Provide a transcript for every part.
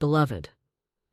Beloved,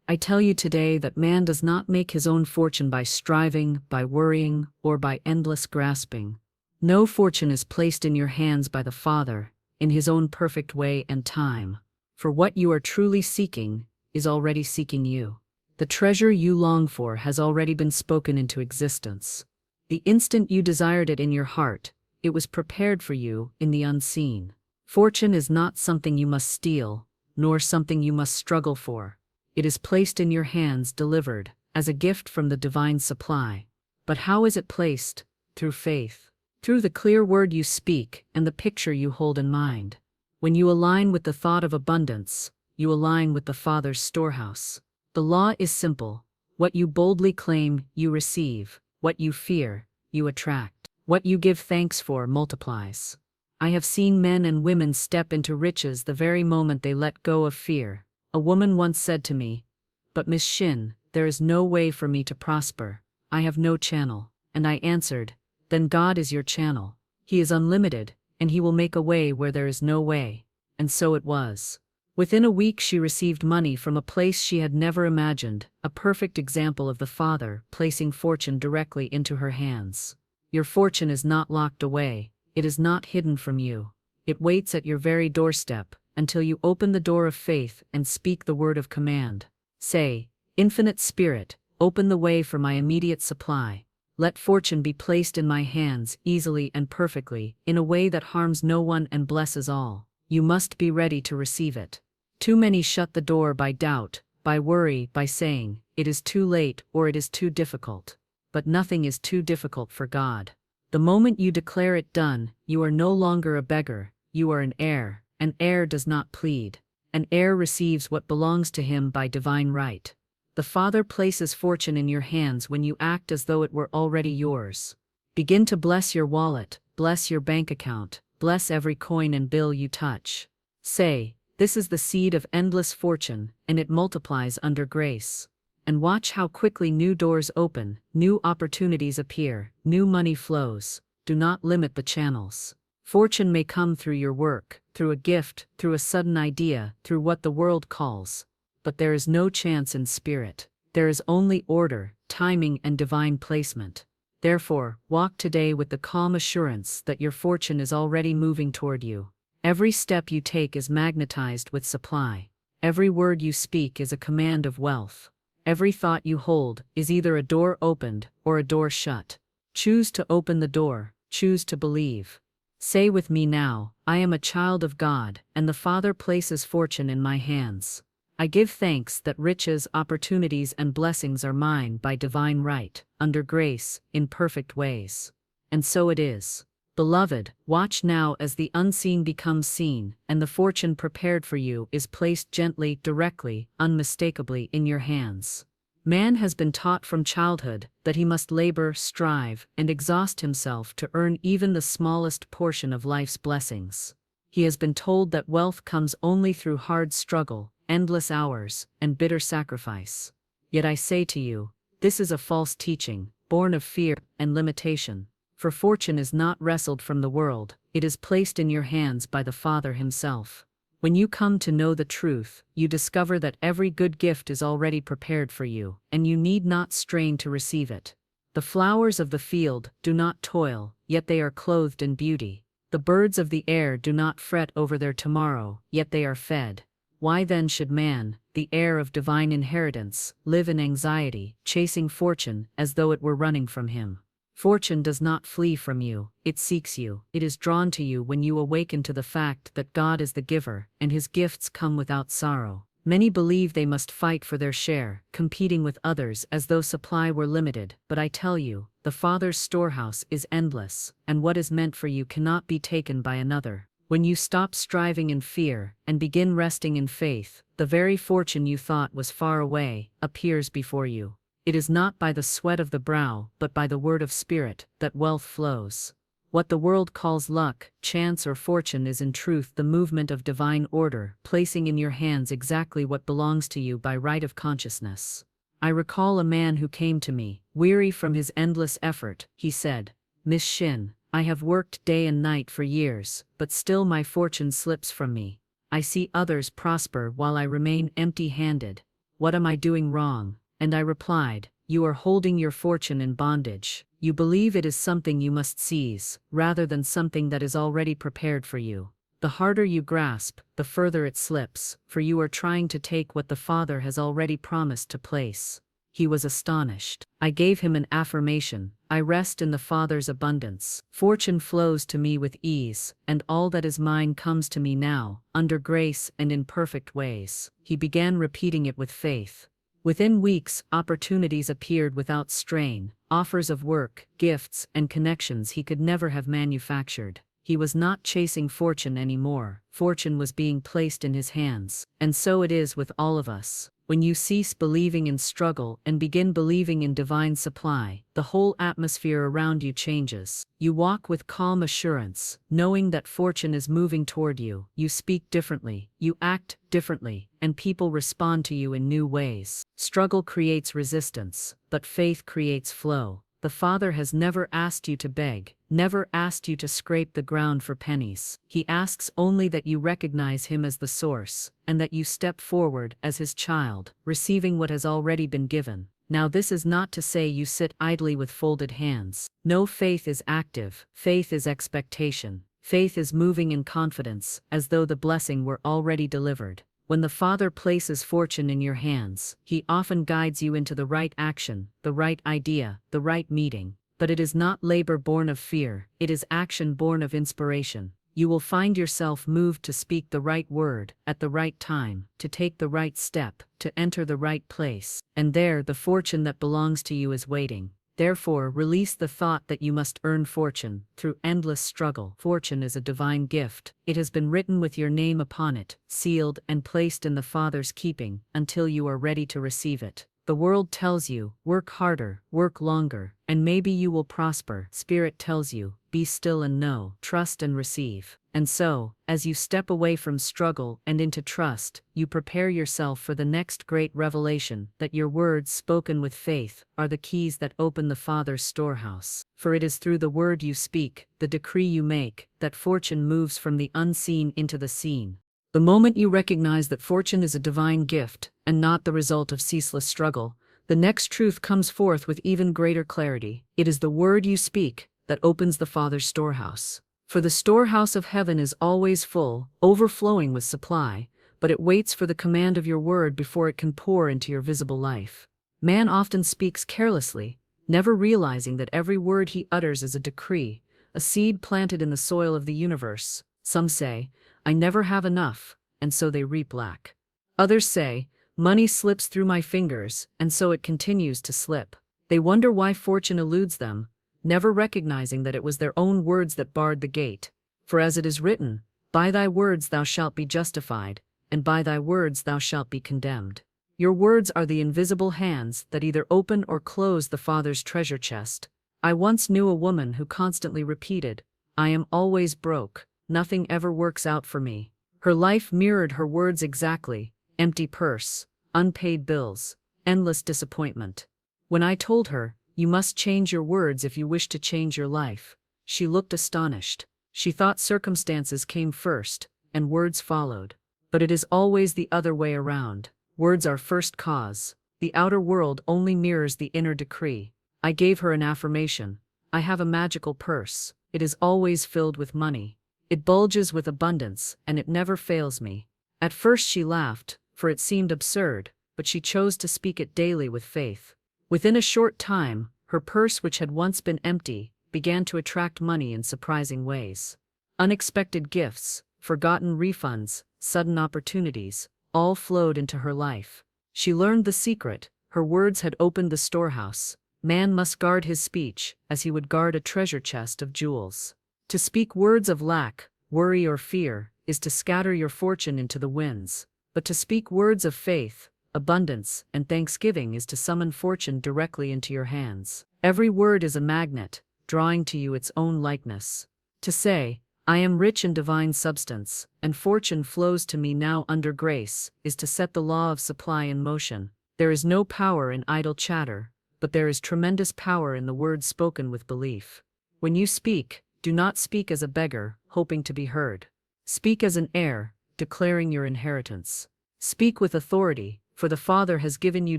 I tell you today that man does not make his own fortune by striving, by worrying, or by endless grasping. No fortune is placed in your hands by the Father, in his own perfect way and time. For what you are truly seeking is already seeking you. The treasure you long for has already been spoken into existence. The instant you desired it in your heart, it was prepared for you in the unseen. Fortune is not something you must steal, nor something you must struggle for. It is placed in your hands, delivered, as a gift from the divine supply. But how is it placed? Through faith. Through the clear word you speak and the picture you hold in mind. When you align with the thought of abundance, you align with the Father's storehouse. The law is simple. What you boldly claim, you receive. What you fear, you attract. What you give thanks for multiplies. I have seen men and women step into riches the very moment they let go of fear. A woman once said to me, "But Miss Shinn, there is no way for me to prosper. I have no channel." And I answered, "Then God is your channel. He is unlimited, and he will make a way where there is no way." And so it was. Within a week she received money from a place she had never imagined, a perfect example of the Father placing fortune directly into her hands. Your fortune is not locked away, it is not hidden from you. It waits at your very doorstep, until you open the door of faith and speak the word of command. Say, "Infinite Spirit, open the way for my immediate supply. Let fortune be placed in my hands easily and perfectly, in a way that harms no one and blesses all." You must be ready to receive it. Too many shut the door by doubt, by worry, by saying, "It is too late," or "It is too difficult." But nothing is too difficult for God. The moment you declare it done, you are no longer a beggar, you are an heir. An heir does not plead. An heir receives what belongs to him by divine right. The Father places fortune in your hands when you act as though it were already yours. Begin to bless your wallet, bless your bank account, bless every coin and bill you touch. Say, "This is the seed of endless fortune, and it multiplies under grace." And watch how quickly new doors open, new opportunities appear, new money flows. Do not limit the channels. Fortune may come through your work, through a gift, through a sudden idea, through what the world calls. But there is no chance in spirit. There is only order, timing, and divine placement. Therefore, walk today with the calm assurance that your fortune is already moving toward you. Every step you take is magnetized with supply. Every word you speak is a command of wealth. Every thought you hold is either a door opened or a door shut. Choose to open the door, choose to believe. Say with me now, "I am a child of God, and the Father places fortune in my hands. I give thanks that riches, opportunities, and blessings are mine by divine right, under grace, in perfect ways." And so it is. Beloved, watch now as the unseen becomes seen, and the fortune prepared for you is placed gently, directly, unmistakably in your hands. Man has been taught from childhood that he must labor, strive, and exhaust himself to earn even the smallest portion of life's blessings. He has been told that wealth comes only through hard struggle, endless hours, and bitter sacrifice. Yet I say to you, this is a false teaching, born of fear and limitation. For fortune is not wrestled from the world, it is placed in your hands by the Father himself. When you come to know the truth, you discover that every good gift is already prepared for you, and you need not strain to receive it. The flowers of the field do not toil, yet they are clothed in beauty. The birds of the air do not fret over their tomorrow, yet they are fed. Why then should man, the heir of divine inheritance, live in anxiety, chasing fortune as though it were running from him? Fortune does not flee from you, it seeks you. It is drawn to you when you awaken to the fact that God is the giver, and his gifts come without sorrow. Many believe they must fight for their share, competing with others as though supply were limited, but I tell you, the Father's storehouse is endless, and what is meant for you cannot be taken by another. When you stop striving in fear, and begin resting in faith, the very fortune you thought was far away, appears before you. It is not by the sweat of the brow, but by the word of spirit, that wealth flows. What the world calls luck, chance, or fortune is in truth the movement of divine order, placing in your hands exactly what belongs to you by right of consciousness. I recall a man who came to me, weary from his endless effort. He said, "Miss Shinn, I have worked day and night for years, but still my fortune slips from me. I see others prosper while I remain empty-handed. What am I doing wrong? And I replied, you are holding your fortune in bondage. You believe it is something you must seize, rather than something that is already prepared for you. The harder you grasp, the further it slips, for you are trying to take what the Father has already promised to place. He was astonished. I gave him an affirmation. I rest in the Father's abundance. Fortune flows to me with ease, and all that is mine comes to me now, under grace and in perfect ways. He began repeating it with faith. Within weeks, opportunities appeared without strain, offers of work, gifts, and connections he could never have manufactured. He was not chasing fortune anymore. Fortune was being placed in his hands. And so it is with all of us. When you cease believing in struggle and begin believing in divine supply, the whole atmosphere around you changes. You walk with calm assurance, knowing that fortune is moving toward you. You speak differently, you act differently, and people respond to you in new ways. Struggle creates resistance, but faith creates flow. The Father has never asked you to beg, never asked you to scrape the ground for pennies. He asks only that you recognize Him as the source, and that you step forward as His child, receiving what has already been given. Now this is not to say you sit idly with folded hands. No, faith is active, faith is expectation. Faith is moving in confidence, as though the blessing were already delivered. When the Father places fortune in your hands, He often guides you into the right action, the right idea, the right meeting. But it is not labor born of fear, it is action born of inspiration. You will find yourself moved to speak the right word, at the right time, to take the right step, to enter the right place. And there the fortune that belongs to you is waiting. Therefore, release the thought that you must earn fortune through endless struggle. Fortune is a divine gift. It has been written with your name upon it, sealed and placed in the Father's keeping, until you are ready to receive it. The world tells you, work harder, work longer, and maybe you will prosper. Spirit tells you, be still and know, trust and receive. And so, as you step away from struggle and into trust, you prepare yourself for the next great revelation, that your words spoken with faith are the keys that open the Father's storehouse. For it is through the word you speak, the decree you make, that fortune moves from the unseen into the seen. The moment you recognize that fortune is a divine gift, and not the result of ceaseless struggle, the next truth comes forth with even greater clarity. It is the word you speak that opens the Father's storehouse. For the storehouse of heaven is always full, overflowing with supply, but it waits for the command of your word before it can pour into your visible life. Man often speaks carelessly, never realizing that every word he utters is a decree, a seed planted in the soil of the universe. Some say, I never have enough, and so they reap lack. Others say, money slips through my fingers, and so it continues to slip. They wonder why fortune eludes them, never recognizing that it was their own words that barred the gate. For as it is written, by thy words thou shalt be justified, and by thy words thou shalt be condemned. Your words are the invisible hands that either open or close the Father's treasure chest. I once knew a woman who constantly repeated, I am always broke, nothing ever works out for me. Her life mirrored her words exactly: empty purse, unpaid bills, endless disappointment. When I told her, you must change your words if you wish to change your life, she looked astonished. She thought circumstances came first, and words followed. But it is always the other way around. Words are first cause. The outer world only mirrors the inner decree. I gave her an affirmation. I have a magical purse. It is always filled with money. It bulges with abundance, and it never fails me. At first she laughed, for it seemed absurd, but she chose to speak it daily with faith. Within a short time, her purse, which had once been empty, began to attract money in surprising ways. Unexpected gifts, forgotten refunds, sudden opportunities, all flowed into her life. She learned the secret. Her words had opened the storehouse. Man must guard his speech, as he would guard a treasure chest of jewels. To speak words of lack, worry or fear, is to scatter your fortune into the winds. But to speak words of faith, abundance, and thanksgiving is to summon fortune directly into your hands. Every word is a magnet, drawing to you its own likeness. To say, I am rich in divine substance, and fortune flows to me now under grace, is to set the law of supply in motion. There is no power in idle chatter, but there is tremendous power in the words spoken with belief. When you speak, do not speak as a beggar, hoping to be heard. Speak as an heir, declaring your inheritance. Speak with authority, for the Father has given you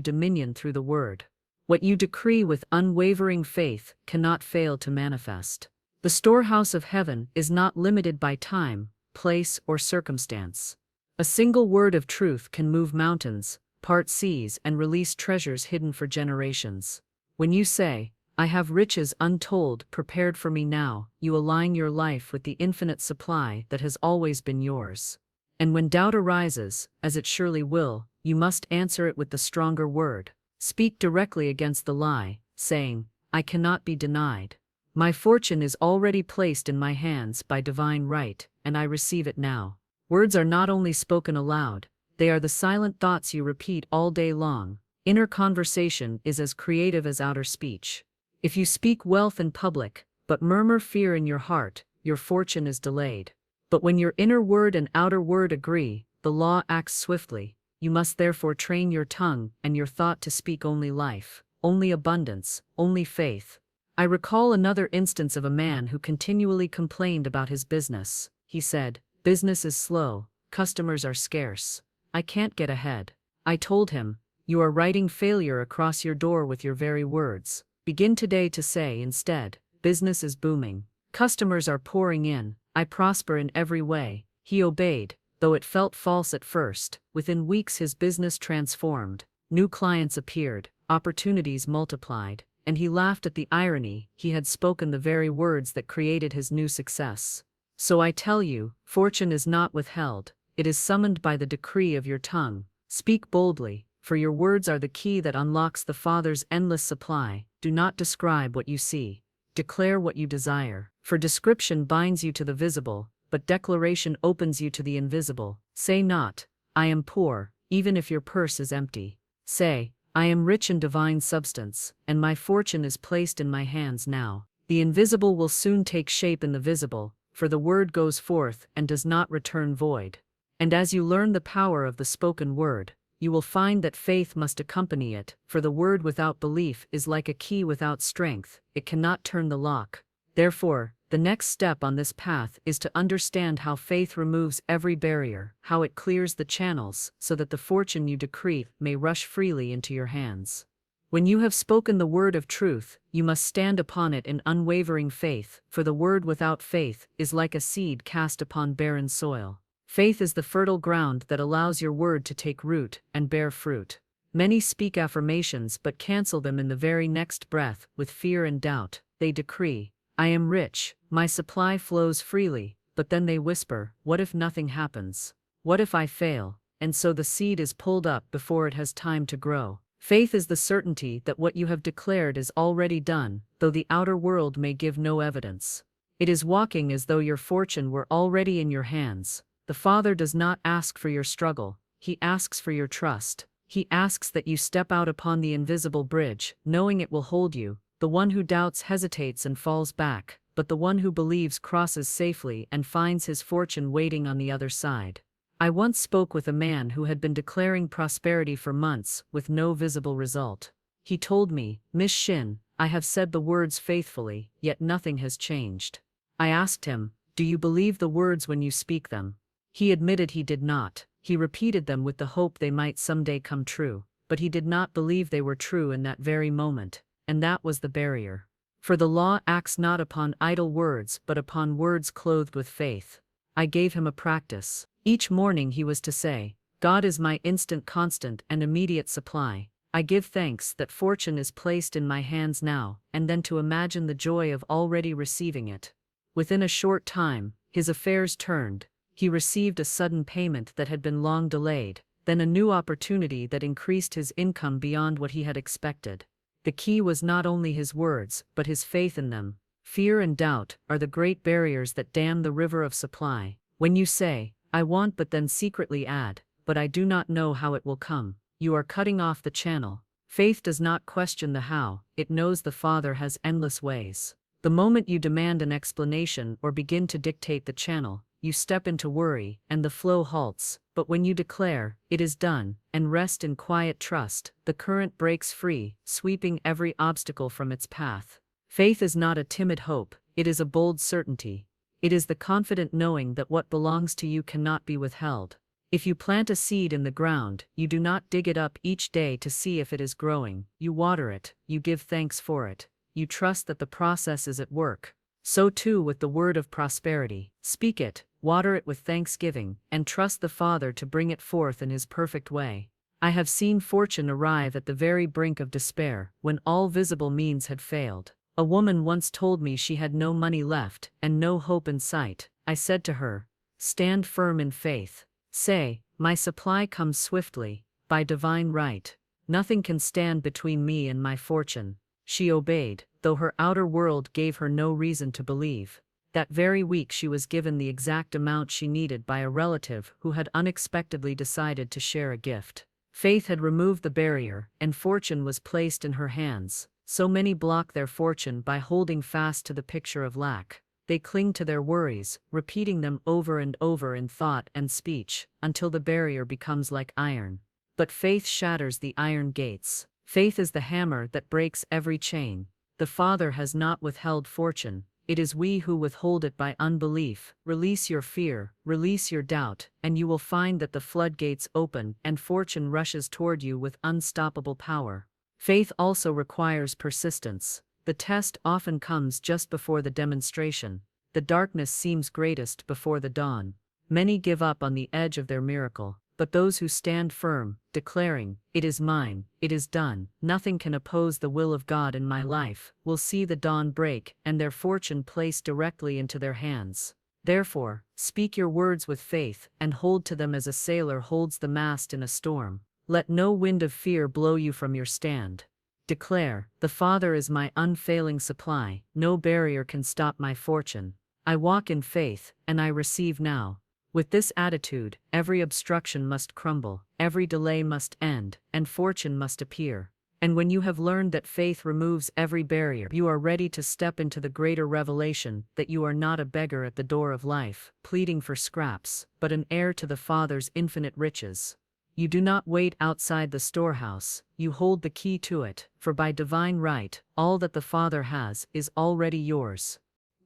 dominion through the word. What you decree with unwavering faith cannot fail to manifest. The storehouse of heaven is not limited by time, place, or circumstance. A single word of truth can move mountains, part seas, and release treasures hidden for generations. When you say, "I have riches untold prepared for me now," you align your life with the infinite supply that has always been yours. And when doubt arises, as it surely will, you must answer it with the stronger word. Speak directly against the lie, saying, "I cannot be denied. My fortune is already placed in my hands by divine right, and I receive it now." Words are not only spoken aloud, they are the silent thoughts you repeat all day long. Inner conversation is as creative as outer speech. If you speak wealth in public, but murmur fear in your heart, your fortune is delayed. But when your inner word and outer word agree, the law acts swiftly. You must therefore train your tongue and your thought to speak only life, only abundance, only faith. I recall another instance of a man who continually complained about his business. He said, "Business is slow, customers are scarce. I can't get ahead." I told him, "You are writing failure across your door with your very words. Begin today to say instead, 'Business is booming. Customers are pouring in. I prosper in every way." He obeyed, though it felt false at first. Within weeks his business transformed. New clients appeared, opportunities multiplied, and he laughed at the irony. He had spoken the very words that created his new success. So I tell you, fortune is not withheld. It is summoned by the decree of your tongue. Speak boldly, for your words are the key that unlocks the Father's endless supply. Do not describe what you see. Declare what you desire. For description binds you to the visible, but declaration opens you to the invisible. Say not, "I am poor," even if your purse is empty. Say, "I am rich in divine substance, and my fortune is placed in my hands now." The invisible will soon take shape in the visible, for the word goes forth and does not return void. And as you learn the power of the spoken word, you will find that faith must accompany it, for the word without belief is like a key without strength, it cannot turn the lock. Therefore, the next step on this path is to understand how faith removes every barrier, how it clears the channels, so that the fortune you decree may rush freely into your hands. When you have spoken the word of truth, you must stand upon it in unwavering faith, for the word without faith is like a seed cast upon barren soil. Faith is the fertile ground that allows your word to take root and bear fruit. Many speak affirmations but cancel them in the very next breath with fear and doubt. They decree, "I am rich, my supply flows freely," but then they whisper, "What if nothing happens? What if I fail?" And so the seed is pulled up before it has time to grow. Faith is the certainty that what you have declared is already done, though the outer world may give no evidence. It is walking as though your fortune were already in your hands. The Father does not ask for your struggle, He asks for your trust. He asks that you step out upon the invisible bridge, knowing it will hold you. The one who doubts hesitates and falls back, but the one who believes crosses safely and finds his fortune waiting on the other side. I once spoke with a man who had been declaring prosperity for months with no visible result. He told me, "Miss Shinn, I have said the words faithfully, yet nothing has changed." I asked him, "Do you believe the words when you speak them?" He admitted he did not. He repeated them with the hope they might someday come true, but he did not believe they were true in that very moment, and that was the barrier. For the law acts not upon idle words but upon words clothed with faith. I gave him a practice. Each morning he was to say, "God is my instant constant and immediate supply. I give thanks that fortune is placed in my hands now," and then to imagine the joy of already receiving it. Within a short time, his affairs turned. He received a sudden payment that had been long delayed, then a new opportunity that increased his income beyond what he had expected. The key was not only his words, but his faith in them. Fear and doubt are the great barriers that dam the river of supply. When you say, "I want," but then secretly add, "but I do not know how it will come," you are cutting off the channel. Faith does not question the how, it knows the Father has endless ways. The moment you demand an explanation or begin to dictate the channel, you step into worry, and the flow halts. But when you declare, "It is done," and rest in quiet trust, the current breaks free, sweeping every obstacle from its path. Faith is not a timid hope, it is a bold certainty. It is the confident knowing that what belongs to you cannot be withheld. If you plant a seed in the ground, you do not dig it up each day to see if it is growing. You water it, you give thanks for it, you trust that the process is at work. So too with the word of prosperity. Speak it, water it with thanksgiving, and trust the Father to bring it forth in His perfect way. I have seen fortune arrive at the very brink of despair, when all visible means had failed. A woman once told me she had no money left, and no hope in sight. I said to her, "Stand firm in faith. Say, my supply comes swiftly, by divine right. Nothing can stand between me and my fortune." She obeyed, though her outer world gave her no reason to believe. That very week she was given the exact amount she needed by a relative who had unexpectedly decided to share a gift. Faith had removed the barrier, and fortune was placed in her hands. So many block their fortune by holding fast to the picture of lack. They cling to their worries, repeating them over and over in thought and speech, until the barrier becomes like iron. But faith shatters the iron gates. Faith is the hammer that breaks every chain. The Father has not withheld fortune. It is we who withhold it by unbelief. Release your fear, release your doubt, and you will find that the floodgates open and fortune rushes toward you with unstoppable power. Faith also requires persistence. The test often comes just before the demonstration. The darkness seems greatest before the dawn. Many give up on the edge of their miracle, but those who stand firm, declaring, "It is mine, it is done, nothing can oppose the will of God in my life," will see the dawn break and their fortune placed directly into their hands. Therefore, speak your words with faith and hold to them as a sailor holds the mast in a storm. Let no wind of fear blow you from your stand. Declare, "The Father is my unfailing supply, no barrier can stop my fortune. I walk in faith, and I receive now." With this attitude, every obstruction must crumble, every delay must end, and fortune must appear. And when you have learned that faith removes every barrier, you are ready to step into the greater revelation that you are not a beggar at the door of life, pleading for scraps, but an heir to the Father's infinite riches. You do not wait outside the storehouse, you hold the key to it, for by divine right, all that the Father has is already yours.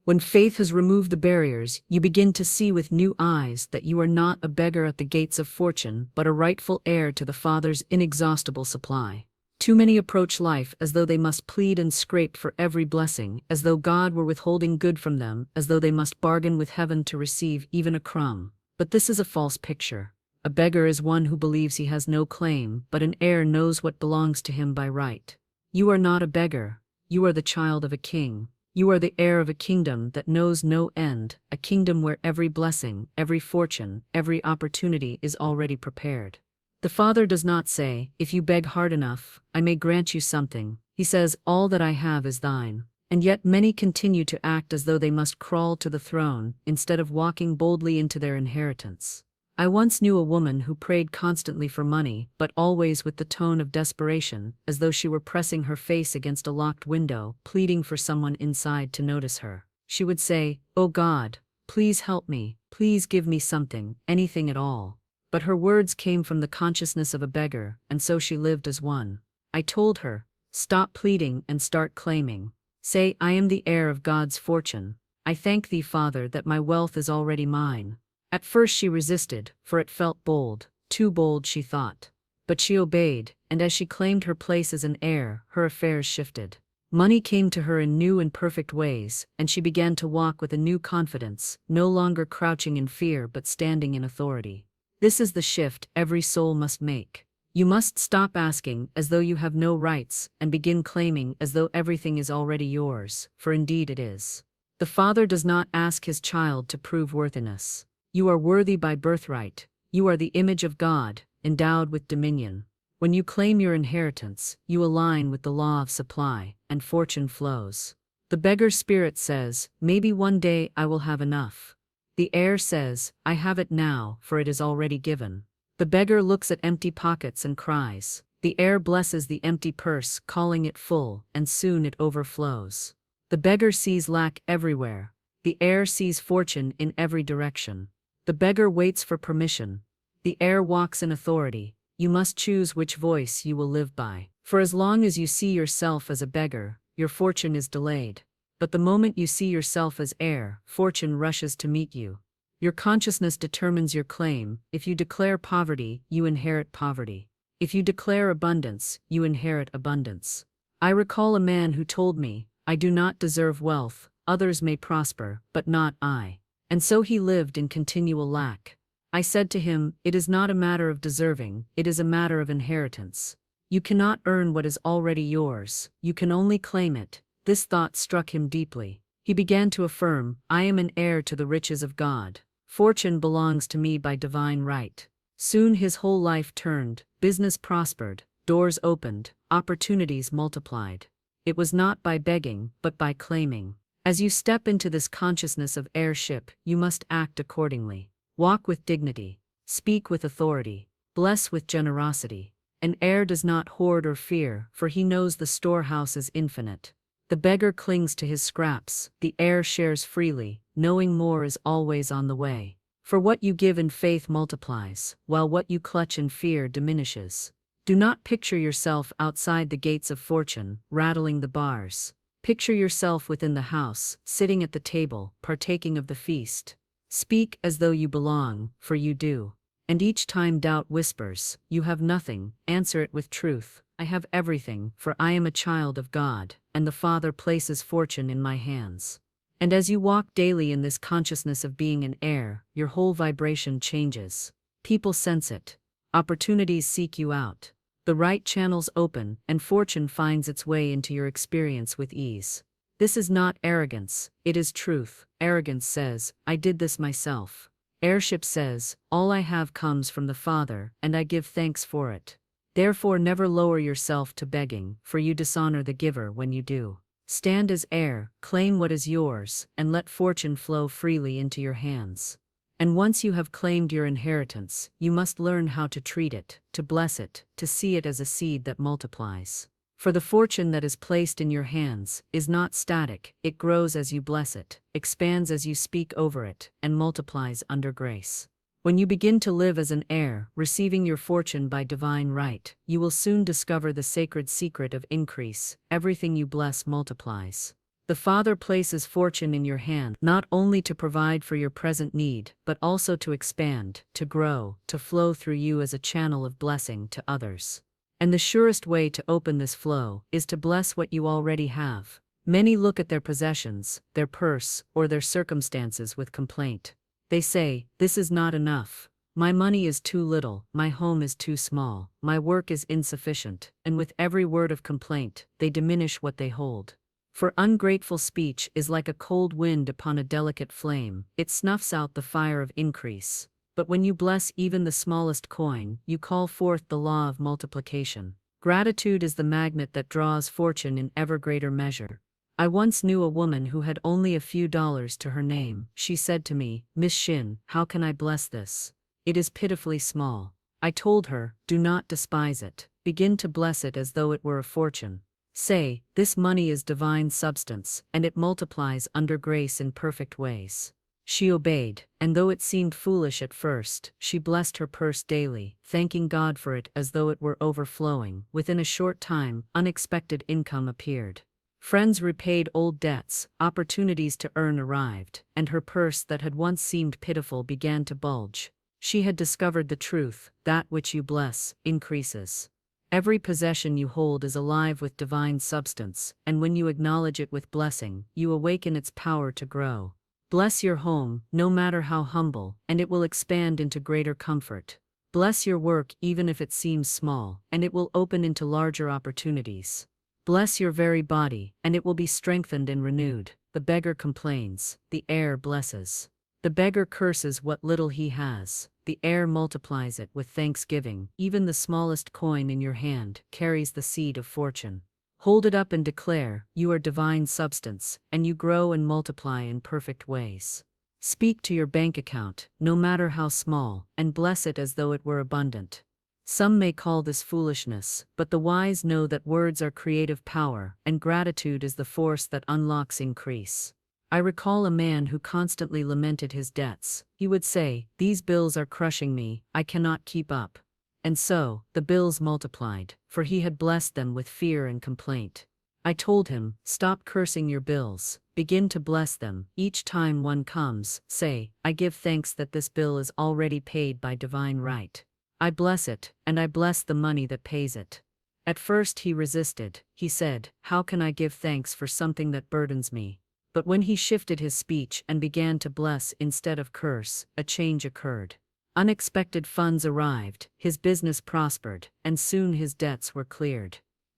When faith has removed the barriers, you begin to see with new eyes that you are not a beggar at the gates of fortune, but a rightful heir to the Father's inexhaustible supply. Too many approach life as though they must plead and scrape for every blessing, as though God were withholding good from them, as though they must bargain with heaven to receive even a crumb. But this is a false picture. A beggar is one who believes he has no claim, but an heir knows what belongs to him by right. You are not a beggar. You are the child of a king. You are the heir of a kingdom that knows no end, a kingdom where every blessing, every fortune, every opportunity is already prepared. The Father does not say, "If you beg hard enough, I may grant you something." He says, "All that I have is thine." And yet many continue to act as though they must crawl to the throne, instead of walking boldly into their inheritance. I once knew a woman who prayed constantly for money, but always with the tone of desperation, as though she were pressing her face against a locked window, pleading for someone inside to notice her. She would say, "Oh God, please help me, please give me something, anything at all." But her words came from the consciousness of a beggar, and so she lived as one. I told her, "Stop pleading and start claiming. Say, I am the heir of God's fortune. I thank thee, Father, that my wealth is already mine." At first she resisted, for it felt bold, too bold she thought. But she obeyed, and as she claimed her place as an heir, her affairs shifted. Money came to her in new and perfect ways, and she began to walk with a new confidence, no longer crouching in fear but standing in authority. This is the shift every soul must make. You must stop asking as though you have no rights, and begin claiming as though everything is already yours, for indeed it is. The Father does not ask his child to prove worthiness. You are worthy by birthright. You are the image of God, endowed with dominion. When you claim your inheritance, you align with the law of supply, and fortune flows. The beggar spirit says, "Maybe one day I will have enough." The heir says, "I have it now, for it is already given." The beggar looks at empty pockets and cries. The heir blesses the empty purse, calling it full, and soon it overflows. The beggar sees lack everywhere. The heir sees fortune in every direction. The beggar waits for permission. The heir walks in authority. You must choose which voice you will live by. For as long as you see yourself as a beggar, your fortune is delayed. But the moment you see yourself as heir, fortune rushes to meet you. Your consciousness determines your claim. If you declare poverty, you inherit poverty. If you declare abundance, you inherit abundance. I recall a man who told me, "I do not deserve wealth, others may prosper, but not I." And so he lived in continual lack. I said to him, "It is not a matter of deserving, it is a matter of inheritance. You cannot earn what is already yours, you can only claim it." This thought struck him deeply. He began to affirm, "I am an heir to the riches of God. Fortune belongs to me by divine right." Soon his whole life turned, business prospered, doors opened, opportunities multiplied. It was not by begging, but by claiming. As you step into this consciousness of heirship, you must act accordingly. Walk with dignity. Speak with authority. Bless with generosity. An heir does not hoard or fear, for he knows the storehouse is infinite. The beggar clings to his scraps, the heir shares freely, knowing more is always on the way. For what you give in faith multiplies, while what you clutch in fear diminishes. Do not picture yourself outside the gates of fortune, rattling the bars. Picture yourself within the house, sitting at the table, partaking of the feast. Speak as though you belong, for you do. And each time doubt whispers, "You have nothing," answer it with truth. "I have everything, for I am a child of God, and the Father places fortune in my hands." And as you walk daily in this consciousness of being an heir, your whole vibration changes. People sense it. Opportunities seek you out. The right channels open, and fortune finds its way into your experience with ease. This is not arrogance, it is truth. Arrogance says, "I did this myself." Heirship says, "All I have comes from the Father, and I give thanks for it." Therefore never lower yourself to begging, for you dishonor the giver when you do. Stand as heir, claim what is yours, and let fortune flow freely into your hands. And once you have claimed your inheritance, you must learn how to treat it, to bless it, to see it as a seed that multiplies. For the fortune that is placed in your hands is not static, it grows as you bless it, expands as you speak over it, and multiplies under grace. When you begin to live as an heir, receiving your fortune by divine right, you will soon discover the sacred secret of increase. Everything you bless multiplies. The Father places fortune in your hand not only to provide for your present need, but also to expand, to grow, to flow through you as a channel of blessing to others. And the surest way to open this flow is to bless what you already have. Many look at their possessions, their purse, or their circumstances with complaint. They say, "This is not enough. My money is too little, my home is too small, my work is insufficient," and with every word of complaint, they diminish what they hold. For ungrateful speech is like a cold wind upon a delicate flame, it snuffs out the fire of increase. But when you bless even the smallest coin, you call forth the law of multiplication. Gratitude is the magnet that draws fortune in ever greater measure. I once knew a woman who had only a few dollars to her name. She said to me, "Miss Shinn, how can I bless this? It is pitifully small." I told her, "Do not despise it. Begin to bless it as though it were a fortune. Say, 'This money is divine substance, and it multiplies under grace in perfect ways.'" She obeyed, and though it seemed foolish at first, she blessed her purse daily, thanking God for it as though it were overflowing. Within a short time, unexpected income appeared. Friends repaid old debts, opportunities to earn arrived, and her purse that had once seemed pitiful began to bulge. She had discovered the truth, that which you bless, increases. Every possession you hold is alive with divine substance, and when you acknowledge it with blessing, you awaken its power to grow. Bless your home, no matter how humble, and it will expand into greater comfort. Bless your work even if it seems small, and it will open into larger opportunities. Bless your very body, and it will be strengthened and renewed. The beggar complains, the heir blesses. The beggar curses what little he has, the heir multiplies it with thanksgiving. Even the smallest coin in your hand carries the seed of fortune. Hold it up and declare, "You are divine substance, and you grow and multiply in perfect ways." Speak to your bank account, no matter how small, and bless it as though it were abundant. Some may call this foolishness, but the wise know that words are creative power, and gratitude is the force that unlocks increase. I recall a man who constantly lamented his debts. He would say, "These bills are crushing me, I cannot keep up." And so, the bills multiplied, for he had blessed them with fear and complaint. I told him, stop cursing your bills, begin to bless them. Each time one comes, say, I give thanks that this bill is already paid by divine right. I bless it, and I bless the money that pays it. At first he resisted. He said, how can I give thanks for something that burdens me? But when he shifted his speech and began to bless instead of curse, a change occurred. Unexpected funds arrived, his business prospered, and soon his debts were cleared.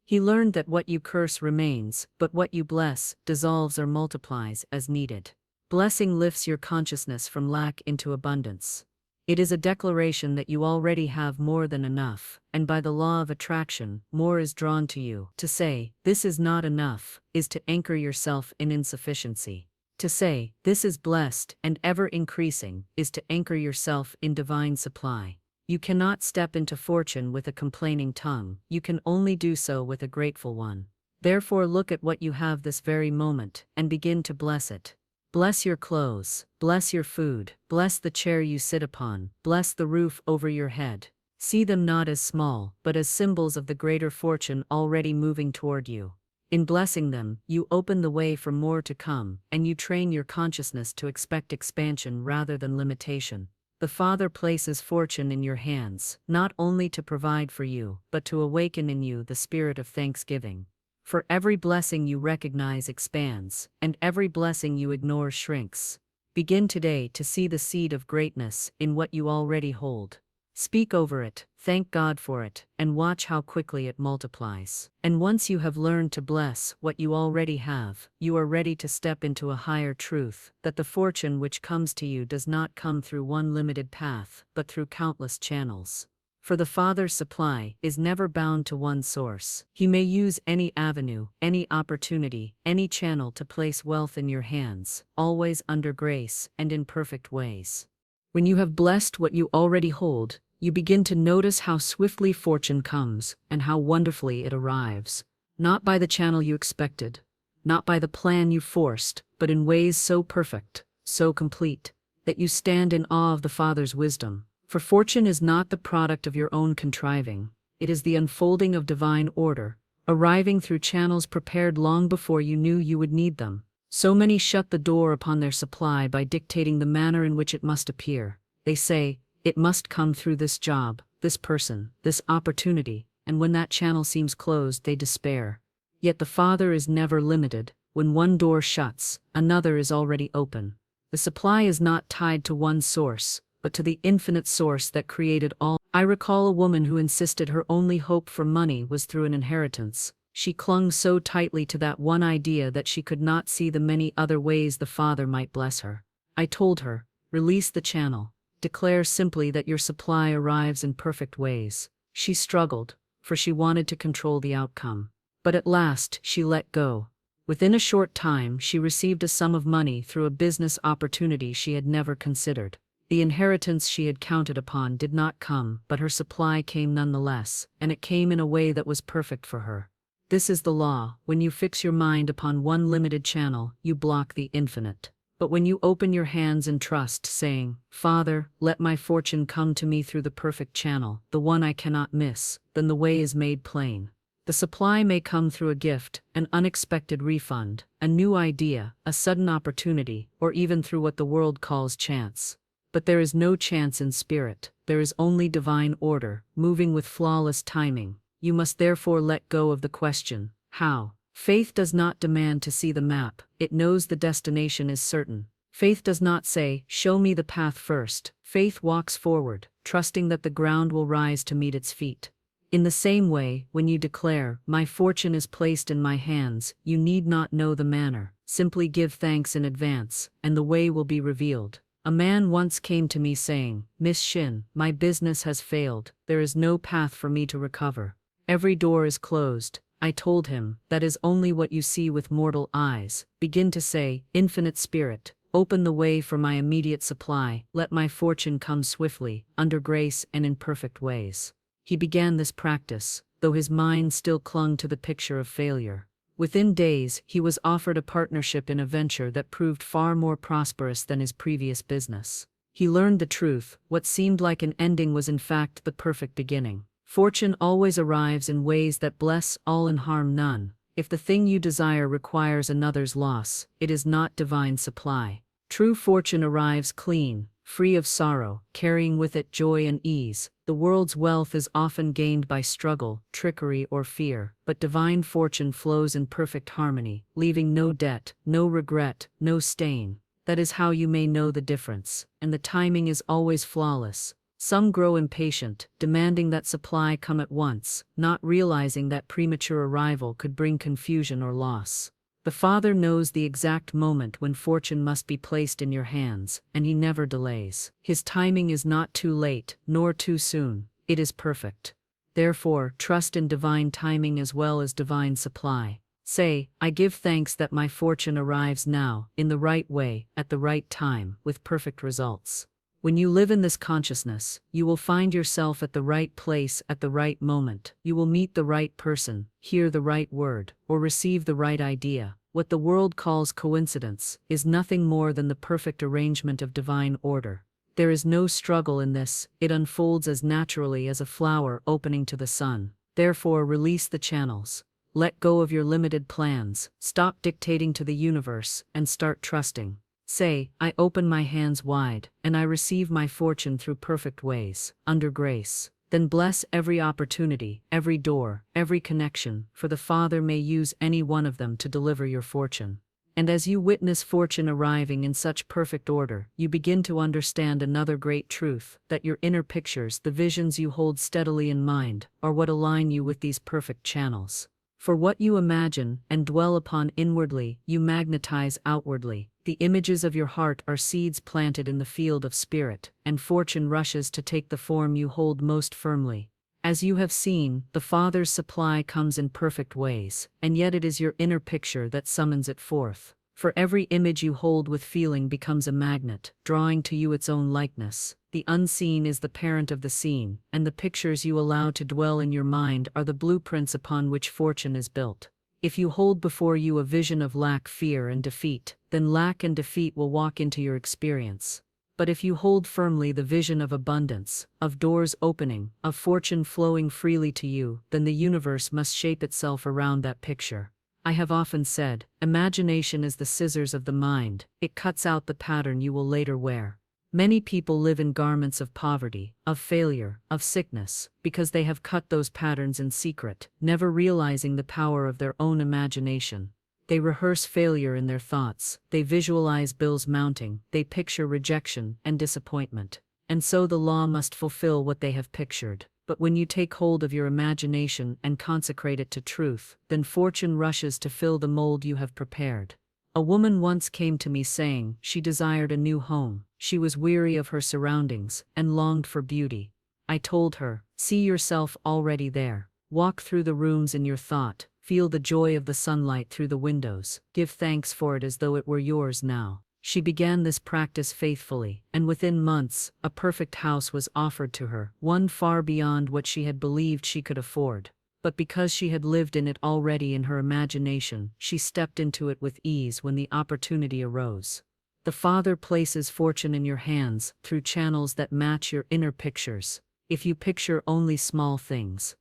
He learned that what you curse remains, but what you bless dissolves or multiplies as needed. Blessing lifts your consciousness from lack into abundance. It is a declaration that you already have more than enough, and by the law of attraction, more is drawn to you. To say, this is not enough, is to anchor yourself in insufficiency. To say, this is blessed and ever increasing, is to anchor yourself in divine supply. You cannot step into fortune with a complaining tongue, you can only do so with a grateful one. Therefore look at what you have this very moment, and begin to bless it. Bless your clothes, bless your food, bless the chair you sit upon, bless the roof over your head. See them not as small, but as symbols of the greater fortune already moving toward you. In blessing them, you open the way for more to come, and you train your consciousness to expect expansion rather than limitation. The Father places fortune in your hands, not only to provide for you, but to awaken in you the spirit of thanksgiving. For every blessing you recognize expands, and every blessing you ignore shrinks. Begin today to see the seed of greatness in what you already hold. Speak over it, thank God for it, and watch how quickly it multiplies. And once you have learned to bless what you already have, you are ready to step into a higher truth, that the fortune which comes to you does not come through one limited path, but through countless channels. For the Father's supply is never bound to one source. He may use any avenue, any opportunity, any channel to place wealth in your hands, always under grace and in perfect ways. When you have blessed what you already hold, you begin to notice how swiftly fortune comes and how wonderfully it arrives. Not by the channel you expected, not by the plan you forced, but in ways so perfect, so complete, that you stand in awe of the Father's wisdom. For fortune is not the product of your own contriving, it is the unfolding of divine order, arriving through channels prepared long before you knew you would need them. So many shut the door upon their supply by dictating the manner in which it must appear. They say, it must come through this job, this person, this opportunity, and when that channel seems closed, they despair. Yet the Father is never limited. When one door shuts, another is already open. The supply is not tied to one source, but to the infinite source that created all. I recall a woman who insisted her only hope for money was through an inheritance. She clung so tightly to that one idea that she could not see the many other ways the Father might bless her. I told her, release the channel. Declare simply that your supply arrives in perfect ways. She struggled, for she wanted to control the outcome. But at last, she let go. Within a short time, she received a sum of money through a business opportunity she had never considered. The inheritance she had counted upon did not come, but her supply came nonetheless, and it came in a way that was perfect for her. This is the law. When you fix your mind upon one limited channel, you block the infinite. But when you open your hands in trust, saying, Father, let my fortune come to me through the perfect channel, the one I cannot miss, then the way is made plain. The supply may come through a gift, an unexpected refund, a new idea, a sudden opportunity, or even through what the world calls chance. But there is no chance in spirit, there is only divine order, moving with flawless timing. You must therefore let go of the question, how? Faith does not demand to see the map, it knows the destination is certain. Faith does not say, show me the path first. Faith walks forward, trusting that the ground will rise to meet its feet. In the same way, when you declare, my fortune is placed in my hands, you need not know the manner, simply give thanks in advance, and the way will be revealed. A man once came to me saying, Miss Shinn, my business has failed, there is no path for me to recover. Every door is closed. I told him, that is only what you see with mortal eyes. Begin to say, Infinite Spirit, open the way for my immediate supply, let my fortune come swiftly, under grace and in perfect ways. He began this practice, though his mind still clung to the picture of failure. Within days, he was offered a partnership in a venture that proved far more prosperous than his previous business. He learned the truth, what seemed like an ending was in fact the perfect beginning. Fortune always arrives in ways that bless all and harm none. If the thing you desire requires another's loss, it is not divine supply. True fortune arrives clean, free of sorrow, carrying with it joy and ease. The world's wealth is often gained by struggle, trickery, or fear, but divine fortune flows in perfect harmony, leaving no debt, no regret, no stain. That is how you may know the difference, and the timing is always flawless. Some grow impatient, demanding that supply come at once, not realizing that premature arrival could bring confusion or loss. The Father knows the exact moment when fortune must be placed in your hands, and He never delays. His timing is not too late, nor too soon. It is perfect. Therefore, trust in divine timing as well as divine supply. Say, I give thanks that my fortune arrives now, in the right way, at the right time, with perfect results. When you live in this consciousness, you will find yourself at the right place at the right moment. You will meet the right person, hear the right word, or receive the right idea. What the world calls coincidence is nothing more than the perfect arrangement of divine order. There is no struggle in this, it unfolds as naturally as a flower opening to the sun. Therefore, release the channels. Let go of your limited plans, stop dictating to the universe, and start trusting. Say, I open my hands wide, and I receive my fortune through perfect ways, under grace. Then bless every opportunity, every door, every connection, for the Father may use any one of them to deliver your fortune. And as you witness fortune arriving in such perfect order, you begin to understand another great truth, that your inner pictures, the visions you hold steadily in mind, are what align you with these perfect channels. For what you imagine and dwell upon inwardly, you magnetize outwardly. The images of your heart are seeds planted in the field of spirit, and fortune rushes to take the form you hold most firmly. As you have seen, the Father's supply comes in perfect ways, and yet it is your inner picture that summons it forth. For every image you hold with feeling becomes a magnet, drawing to you its own likeness. The unseen is the parent of the seen, and the pictures you allow to dwell in your mind are the blueprints upon which fortune is built. If you hold before you a vision of lack, fear, and defeat, then lack and defeat will walk into your experience. But if you hold firmly the vision of abundance, of doors opening, of fortune flowing freely to you, then the universe must shape itself around that picture. I have often said, imagination is the scissors of the mind. It cuts out the pattern you will later wear. Many people live in garments of poverty, of failure, of sickness, because they have cut those patterns in secret, never realizing the power of their own imagination. They rehearse failure in their thoughts, they visualize bills mounting, they picture rejection and disappointment. And so the law must fulfill what they have pictured. But when you take hold of your imagination and consecrate it to truth, then fortune rushes to fill the mold you have prepared. A woman once came to me saying she desired a new home. She was weary of her surroundings and longed for beauty. I told her, see yourself already there. Walk through the rooms in your thought, feel the joy of the sunlight through the windows, give thanks for it as though it were yours now. She began this practice faithfully, and within months, a perfect house was offered to her, one far beyond what she had believed she could afford. But because she had lived in it already in her imagination, she stepped into it with ease when the opportunity arose. The Father places fortune in your hands through channels that match your inner pictures. If you picture only small things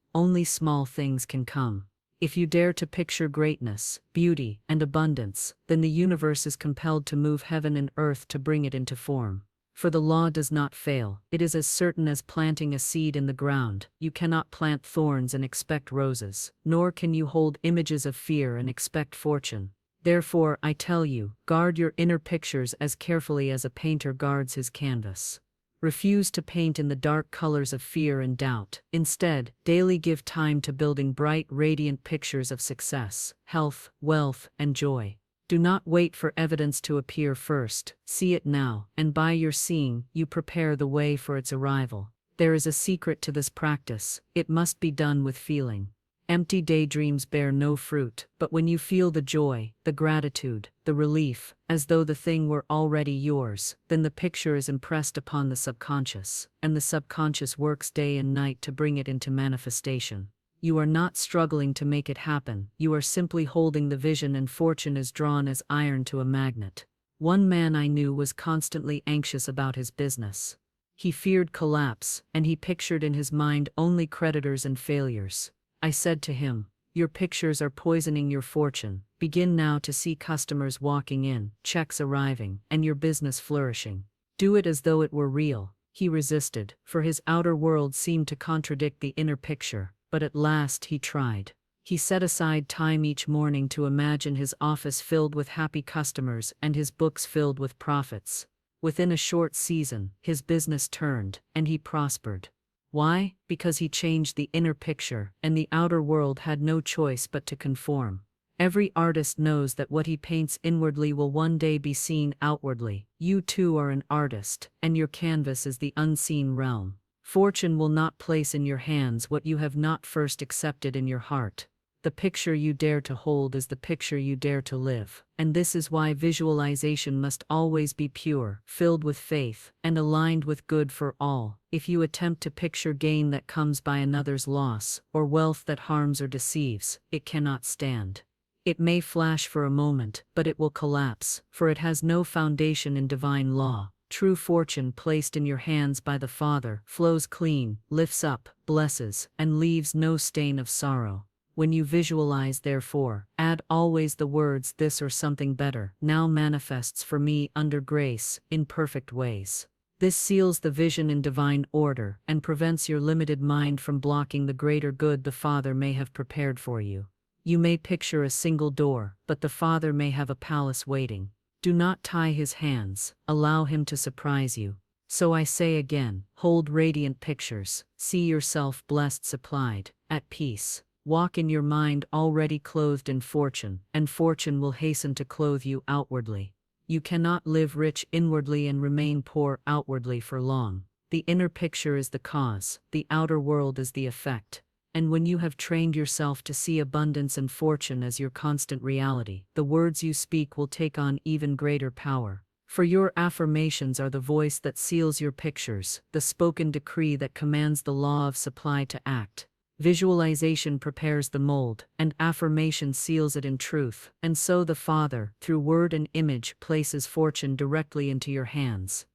can come. If you dare to picture greatness, beauty, and abundance, then the universe is compelled to move heaven and earth to bring it into form. For the law does not fail. It is as certain as planting a seed in the ground. You cannot plant thorns and expect roses, nor can you hold images of fear and expect fortune. Therefore, I tell you, guard your inner pictures as carefully as a painter guards his canvas. Refuse to paint in the dark colors of fear and doubt. Instead, daily give time to building bright, radiant pictures of success, health, wealth, and joy. Do not wait for evidence to appear first. See it now, and by your seeing, you prepare the way for its arrival. There is a secret to this practice. It must be done with feeling. Empty daydreams bear no fruit, but when you feel the joy, the gratitude, the relief, as though the thing were already yours, then the picture is impressed upon the subconscious, and the subconscious works day and night to bring it into manifestation. You are not struggling to make it happen, you are simply holding the vision, and fortune is drawn as iron to a magnet. One man I knew was constantly anxious about his business. He feared collapse, and he pictured in his mind only creditors and failures. I said to him, Your pictures are poisoning your fortune. Begin now to see customers walking in, checks arriving, and your business flourishing. Do it as though it were real. He resisted, for his outer world seemed to contradict the inner picture, but at last he tried. He set aside time each morning to imagine his office filled with happy customers and his books filled with profits. Within a short season, his business turned, and he prospered. Why? Because he changed the inner picture, and the outer world had no choice but to conform. Every artist knows that what he paints inwardly will one day be seen outwardly. You too are an artist, and your canvas is the unseen realm. Fortune will not place in your hands what you have not first accepted in your heart. The picture you dare to hold is the picture you dare to live, and this is why visualization must always be pure, filled with faith, and aligned with good for all. If you attempt to picture gain that comes by another's loss, or wealth that harms or deceives, it cannot stand. It may flash for a moment, but it will collapse, for it has no foundation in divine law. True fortune placed in your hands by the Father flows clean, lifts up, blesses, and leaves no stain of sorrow. When you visualize, therefore, add always the words "this or something better now manifests for me under grace, in perfect ways." This seals the vision in divine order and prevents your limited mind from blocking the greater good the Father may have prepared for you. You may picture a single door, but the Father may have a palace waiting. Do not tie his hands, allow him to surprise you. So I say again, hold radiant pictures, see yourself blessed, supplied, at peace. Walk in your mind already clothed in fortune, and fortune will hasten to clothe you outwardly. You cannot live rich inwardly and remain poor outwardly for long. The inner picture is the cause, the outer world is the effect. And when you have trained yourself to see abundance and fortune as your constant reality, the words you speak will take on even greater power. For your affirmations are the voice that seals your pictures, the spoken decree that commands the law of supply to act. Visualization prepares the mold, and affirmation seals it in truth, and so the Father, through word and image, places fortune directly into your hands.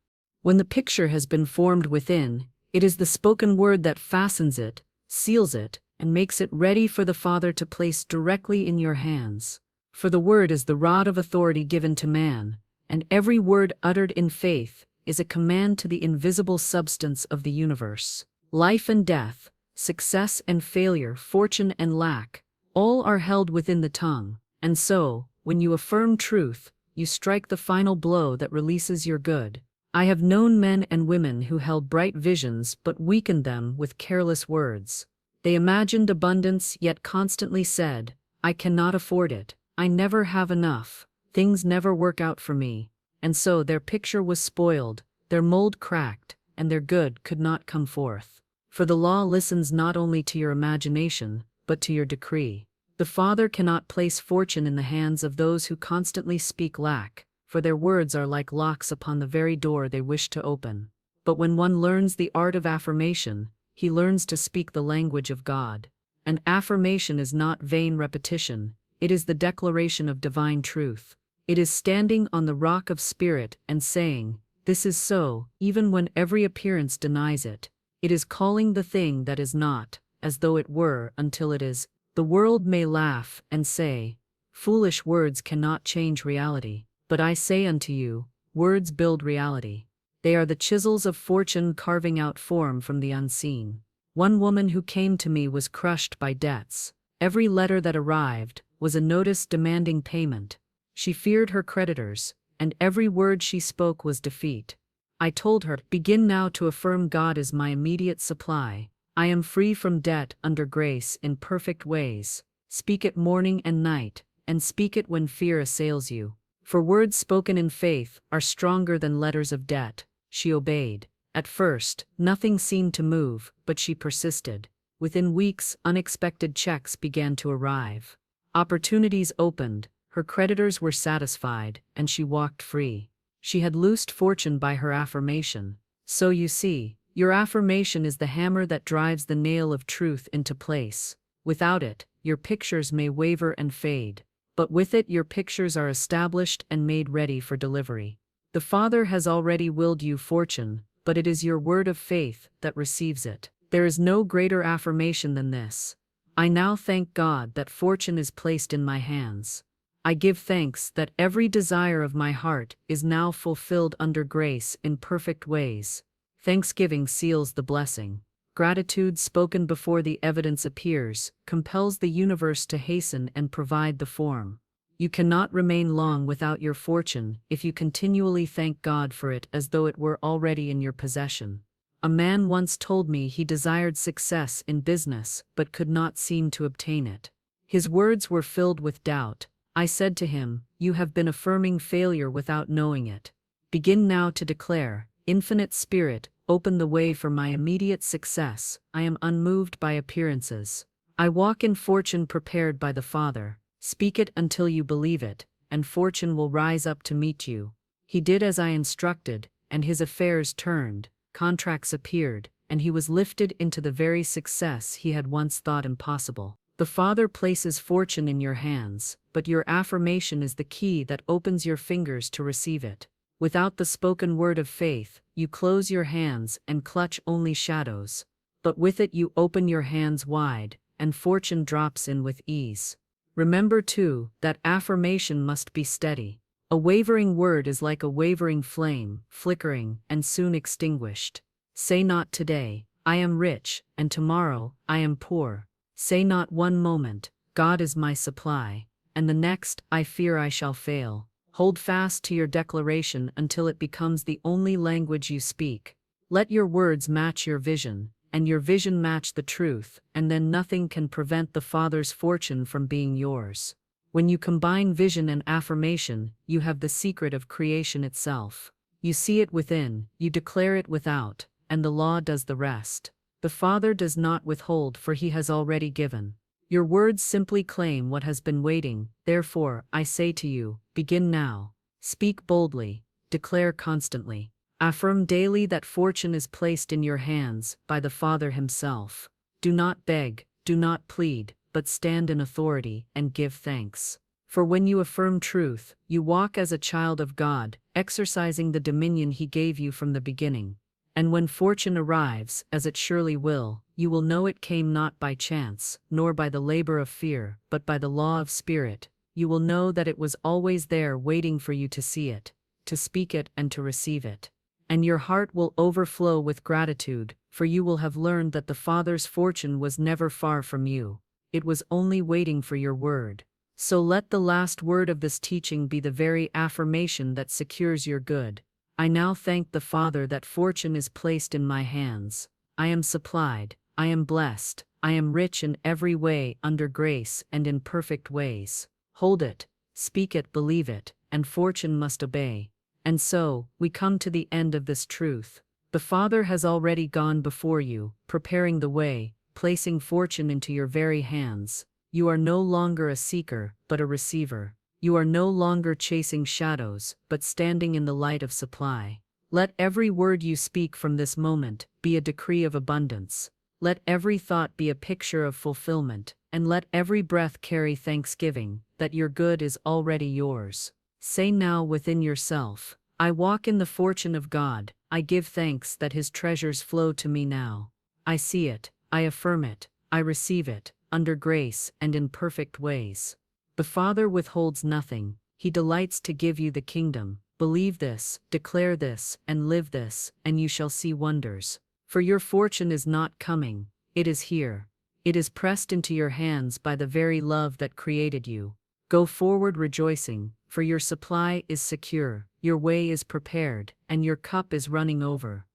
When the picture has been formed within, it is the spoken word that fastens it, seals it, and makes it ready for the Father to place directly in your hands. For the word is the rod of authority given to man, and every word uttered in faith is a command to the invisible substance of the universe. Life and death, success and failure, fortune and lack, all are held within the tongue, and so, when you affirm truth, you strike the final blow that releases your good. I have known men and women who held bright visions but weakened them with careless words. They imagined abundance yet constantly said, "I cannot afford it, I never have enough, things never work out for me," and so their picture was spoiled, their mold cracked, and their good could not come forth. For the law listens not only to your imagination, but to your decree. The Father cannot place fortune in the hands of those who constantly speak lack, for their words are like locks upon the very door they wish to open. But when one learns the art of affirmation, he learns to speak the language of God. An affirmation is not vain repetition, it is the declaration of divine truth. It is standing on the rock of spirit and saying, "This is so," even when every appearance denies it. It is calling the thing that is not, as though it were, until it is. The world may laugh and say, "Foolish words cannot change reality." But I say unto you, words build reality. They are the chisels of fortune carving out form from the unseen. One woman who came to me was crushed by debts. Every letter that arrived was a notice demanding payment. She feared her creditors, and every word she spoke was defeat. I told her, "Begin now to affirm God is my immediate supply. I am free from debt under grace in perfect ways." Speak it morning and night, and speak it when fear assails you. For words spoken in faith are stronger than letters of debt. She obeyed. At first, nothing seemed to move, but she persisted. Within weeks, unexpected checks began to arrive. Opportunities opened, her creditors were satisfied, and she walked free. She had loosed fortune by her affirmation. So you see, your affirmation is the hammer that drives the nail of truth into place. Without it, your pictures may waver and fade. But with it your pictures are established and made ready for delivery. The Father has already willed you fortune, but it is your word of faith that receives it. There is no greater affirmation than this. I now thank God that fortune is placed in my hands. I give thanks that every desire of my heart is now fulfilled under grace in perfect ways. Thanksgiving seals the blessing. Gratitude spoken before the evidence appears, compels the universe to hasten and provide the form. You cannot remain long without your fortune if you continually thank God for it as though it were already in your possession. A man once told me he desired success in business but could not seem to obtain it. His words were filled with doubt. I said to him, "You have been affirming failure without knowing it. Begin now to declare, 'Infinite Spirit, open the way for my immediate success. I am unmoved by appearances. I walk in fortune prepared by the Father.' Speak it until you believe it, and fortune will rise up to meet you." He did as I instructed, and his affairs turned, contracts appeared, and he was lifted into the very success he had once thought impossible. The Father places fortune in your hands, but your affirmation is the key that opens your fingers to receive it. Without the spoken word of faith, you close your hands and clutch only shadows. But with it you open your hands wide, and fortune drops in with ease. Remember too, that affirmation must be steady. A wavering word is like a wavering flame, flickering and soon extinguished. Say not today, "I am rich," and tomorrow, "I am poor." Say not one moment, "God is my supply," and the next, "I fear I shall fail." Hold fast to your declaration until it becomes the only language you speak. Let your words match your vision, and your vision match the truth, and then nothing can prevent the Father's fortune from being yours. When you combine vision and affirmation, you have the secret of creation itself. You see it within, you declare it without, and the law does the rest. The Father does not withhold, for he has already given. Your words simply claim what has been waiting. Therefore, I say to you, begin now. Speak boldly, declare constantly. Affirm daily that fortune is placed in your hands by the Father himself. Do not beg, do not plead, but stand in authority and give thanks. For when you affirm truth, you walk as a child of God, exercising the dominion he gave you from the beginning. And when fortune arrives, as it surely will, you will know it came not by chance, nor by the labor of fear, but by the law of spirit. You will know that it was always there waiting for you to see it, to speak it and to receive it. And your heart will overflow with gratitude, for you will have learned that the Father's fortune was never far from you. It was only waiting for your word. So let the last word of this teaching be the very affirmation that secures your good. I now thank the Father that fortune is placed in my hands. I am supplied, I am blessed, I am rich in every way under grace and in perfect ways. Hold it, speak it, believe it, and fortune must obey. And so, we come to the end of this truth. The Father has already gone before you, preparing the way, placing fortune into your very hands. You are no longer a seeker, but a receiver. You are no longer chasing shadows, but standing in the light of supply. Let every word you speak from this moment be a decree of abundance. Let every thought be a picture of fulfillment, and let every breath carry thanksgiving, that your good is already yours. Say now within yourself, "I walk in the fortune of God, I give thanks that his treasures flow to me now. I see it, I affirm it, I receive it, under grace and in perfect ways." The Father withholds nothing, he delights to give you the kingdom. Believe this, declare this, and live this, and you shall see wonders. For your fortune is not coming, it is here. It is pressed into your hands by the very love that created you. Go forward rejoicing, for your supply is secure, your way is prepared, and your cup is running over.